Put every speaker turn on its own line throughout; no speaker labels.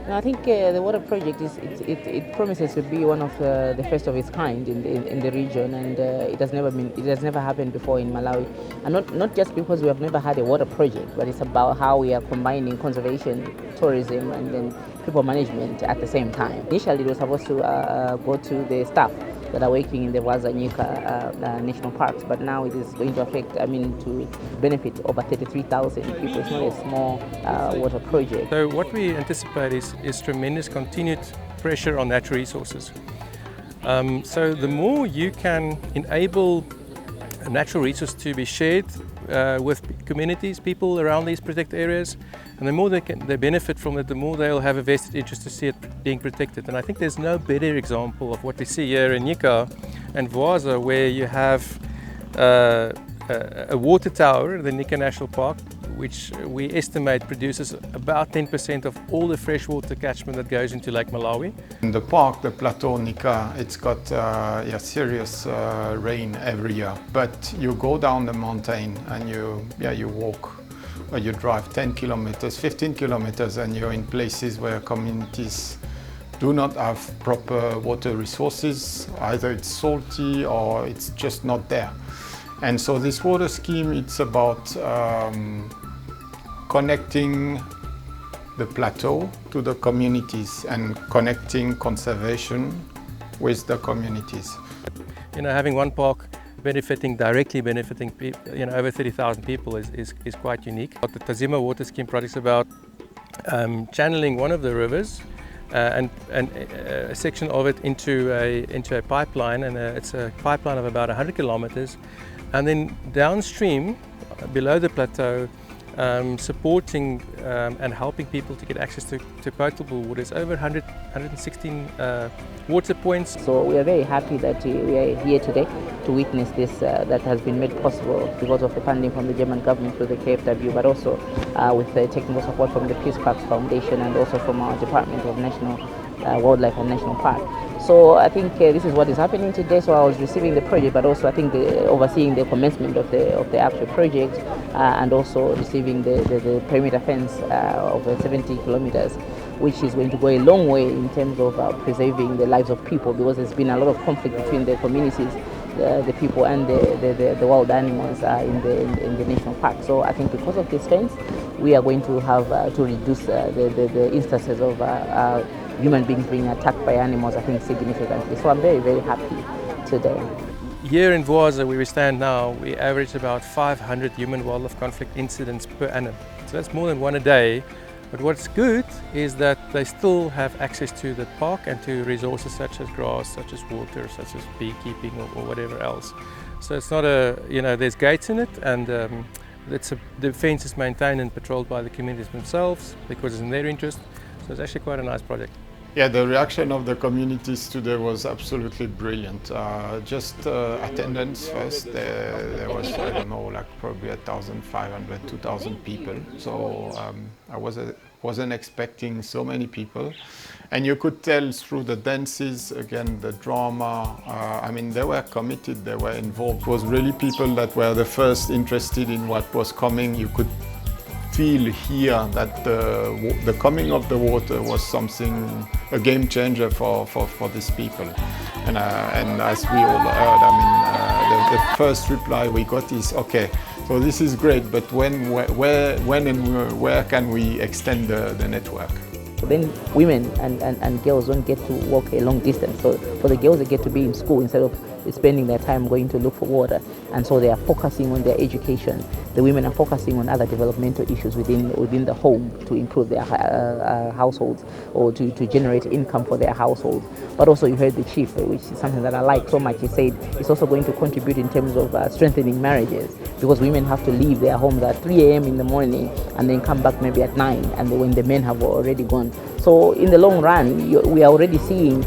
I think the water project it promises to be one of the first of its kind in the region, and it has never happened before in Malawi, and not just because we have never had a water project, but it's about how we are combining conservation, tourism, and then people management at the same time. Initially, it was supposed to go to the staff that are working in the Vwaza Nyika National Parks, but now it is going to to benefit over 33,000 people. It's not a small water project.
So what we anticipate is tremendous continued pressure on natural resources. So the more you can enable a natural resource to be shared with communities, people around these protected areas, and the more they benefit from it, the more they'll have a vested interest to see it being protected. And I think there's no better example of what we see here in Nyika and Vwaza, where you have a water tower, the Nyika National Park, which we estimate produces about 10% of all the freshwater catchment that goes into Lake Malawi.
In the park, the plateau Nyika, it's got serious rain every year. But you go down the mountain and you walk, or you drive 10 kilometers, 15 kilometers, and you're in places where communities do not have proper water resources. Either it's salty or it's just not there. And so this water scheme, it's about connecting the plateau to the communities and connecting conservation with the communities.
Having one park directly benefiting over 30,000 people is quite unique. The Tazima Water Scheme project is about channeling one of the rivers and a section of it into a pipeline, and it's a pipeline of about 100 kilometers, and then downstream below the plateau supporting and helping people to get access to potable water. There's over 116 water points.
So we are very happy that we are here today to witness this that has been made possible because of the funding from the German government through the KfW, but also with the technical support from the Peace Parks Foundation and also from our Department of National Wildlife and National Park. So I think this is what is happening today. So I was receiving the project, but also I think overseeing the commencement of the actual project, and also receiving the perimeter fence of 70 kilometers, which is going to go a long way in terms of preserving the lives of people, because there's been a lot of conflict between the communities, the people and the wild animals in the national park. So I think because of this fence, we are going to have to reduce the instances of human beings being attacked by animals, I think, significantly. So I'm very, very happy today.
Here in Vwaza, where we stand now, we average about 500 human-wildlife conflict incidents per annum. So that's more than one a day. But what's good is that they still have access to the park and to resources such as grass, such as water, such as beekeeping or whatever else. So it's not there's gates in it, and the fence is maintained and patrolled by the communities themselves because it's in their interest. So it's actually quite a nice project.
Yeah, the reaction of the communities today was absolutely brilliant. Just attendance first, there was, I don't know, like probably 1,500, 2,000 people. So I wasn't expecting so many people. And you could tell through the dances, again, the drama, they were committed, they were involved. It was really people that were the first interested in what was coming. You could feel here that the coming of the water was something, a game changer for these people. And as we all heard, the first reply we got is, okay, so this is great, but when and where can we extend the network?
Then women and girls don't get to walk a long distance. So for the girls, they get to be in school instead of spending their time going to look for water. And so they are focusing on their education. The women are focusing on other developmental issues within the home to improve their households or to generate income for their households. But also you heard the chief, which is something that I like so much. He said it's also going to contribute in terms of strengthening marriages, because women have to leave their homes at 3 a.m. in the morning and then come back maybe at 9, and when the men have already gone. So in the long run, we are already seeing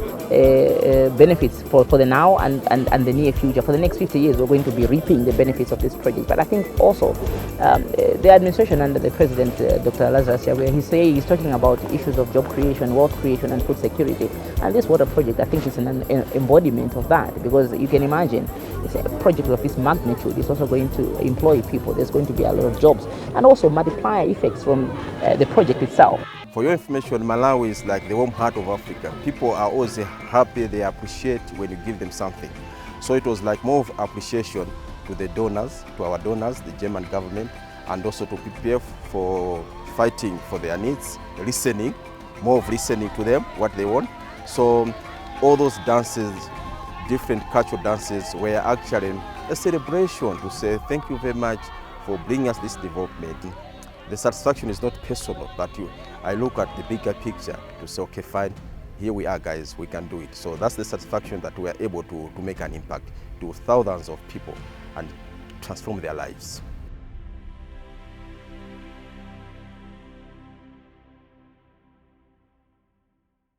benefits for the now and the near future. For the next 50 years, we're going to be reaping the benefits of this project. But I think also the administration under the President, Dr. Lazarus Chakwera, he's talking about issues of job creation, wealth creation, and food security. And this water project, I think, is an embodiment of that, because you can imagine it's a project of this magnitude. It's also going to employ people. There's going to be a lot of jobs, and also multiplier effects from the project itself.
For your information, Malawi is like the warm heart of Africa. People are always happy, they appreciate when you give them something. So it was like more of appreciation to the donors, to our donors, the German government, and also to prepare for fighting for their needs, listening, more of listening to them, what they want. So all those dances, different cultural dances, were actually a celebration to say thank you very much for bringing us this development. The satisfaction is not personal, but I look at the bigger picture to say, okay, fine, here we are, guys, we can do it. So that's the satisfaction that we are able to make an impact to thousands of people and transform their lives.